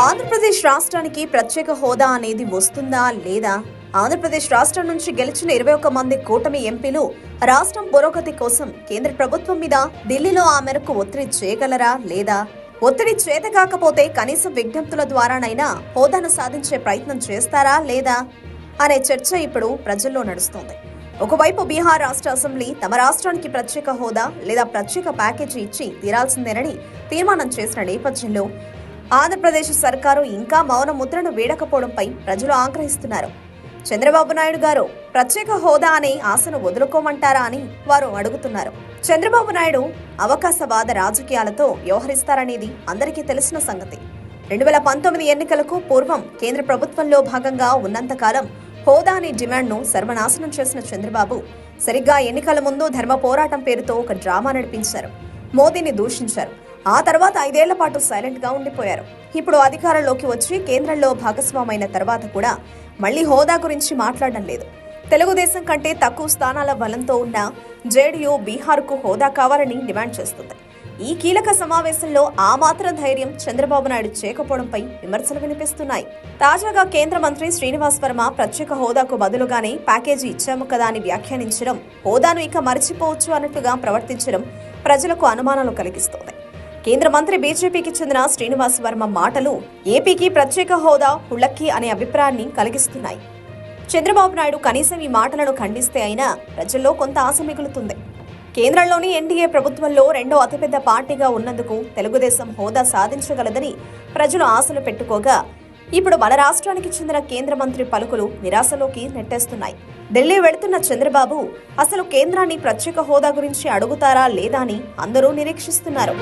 ఆంధ్రప్రదేశ్ రాష్ట్రానికి ప్రత్యేక హోదా అనేది వస్తుందా లేదా? ఆంధ్రప్రదేశ్ రాష్ట్రం నుంచి గెలిచిన 21 మంది కూటమి ఎంపీలు రాష్ట్రం పురోగతి కోసం కేంద్ర ప్రభుత్వం మీద ఢిల్లీలో ఆ మేరకు ఒత్తిడి చేయగలరా లేదా? ఒత్తిడి చేత కాకపోతే కనీసం విజ్ఞప్తుల ద్వారానైనా హోదాను సాధించే ప్రయత్నం చేస్తారా లేదా అనే చర్చ ఇప్పుడు ప్రజల్లో నడుస్తోంది. ఒకవైపు బీహార్ రాష్ట్ర అసెంబ్లీ తమ రాష్ట్రానికి ప్రత్యేక హోదా లేదా ప్రత్యేక ప్యాకేజీ ఇచ్చి తీరాల్సిందేనని తీర్మానం చేసిన నేపథ్యంలో ఆంధ్రప్రదేశ్ సర్కారు ఇంకా మౌన ముద్రను వీడకపోవడంపై ప్రజలు ఆగ్రహిస్తున్నారు. చంద్రబాబు నాయుడు గారు ప్రత్యేక హోదా అనే ఆశను వదులుకోమంటారా అని వారు అడుగుతున్నారు. చంద్రబాబు నాయుడు అవకాశవాద రాజకీయాలతో వ్యవహరిస్తారనేది అందరికీ తెలిసిన సంగతి. 2019 ఎన్నికలకు పూర్వం కేంద్ర ప్రభుత్వంలో భాగంగా ఉన్నంతకాలం హోదా అనే డిమాండ్ను సర్వనాశనం చేసిన చంద్రబాబు సరిగ్గా ఎన్నికల ముందు ధర్మ పోరాటం పేరుతో ఒక డ్రామా నడిపించారు. మోదీని దూషించారు. ఆ తర్వాత 5 ఏళ్ల పాటు సైలెంట్ గా ఉండిపోయారు. ఇప్పుడు అధికారంలోకి వచ్చి కేంద్రంలో భాగస్వామైన తర్వాత కూడా మళ్లీ హోదా గురించి మాట్లాడడం లేదు. తెలుగుదేశం కంటే తక్కువ స్థానాల బలంతో ఉన్న జేడీయూ బీహార్కు హోదా కావాలని డిమాండ్ చేస్తుంది. ఈ కీలక సమావేశంలో ఆ మాత్రం ధైర్యం చంద్రబాబు నాయుడు చేయకపోవడంపై విమర్శలు వినిపిస్తున్నాయి. తాజాగా కేంద్ర మంత్రి శ్రీనివాస్ వర్మ ప్రత్యేక హోదాకు బదులుగానే ప్యాకేజీ ఇచ్చాము కదా అని వ్యాఖ్యానించడం, హోదాను ఇక మరిచిపోవచ్చు అన్నట్టుగా ప్రవర్తించడం ప్రజలకు అనుమానాలు కలిగిస్తోంది. కేంద్ర మంత్రి బీజేపీకి చెందిన శ్రీనివాస్ వర్మ మాటలు ఏపీకి ప్రత్యేక హోదా హుళక్కి అనే అభిప్రాయాన్ని కలిగిస్తున్నాయి. చంద్రబాబు నాయుడు కనీసం ఈ మాటలను ఖండిస్తే అయినా ప్రజల్లో కొంత ఆశ మిగులుతుంది. కేంద్రంలోని ఎన్డీఏ ప్రభుత్వంలో రెండో అతిపెద్ద పార్టీగా ఉన్నందుకు తెలుగుదేశం హోదా సాధించగలదని ప్రజలు ఆశలు పెట్టుకోగా, ఇప్పుడు మన రాష్ట్రానికి చెందిన కేంద్ర మంత్రి పలుకులు నిరాశలోకి నెట్టేస్తున్నాయి. ఢిల్లీ వెళుతున్న చంద్రబాబు అసలు కేంద్రాన్ని ప్రత్యేక హోదా గురించి అడుగుతారా లేదా అని అందరూ నిరీక్షిస్తున్నారు.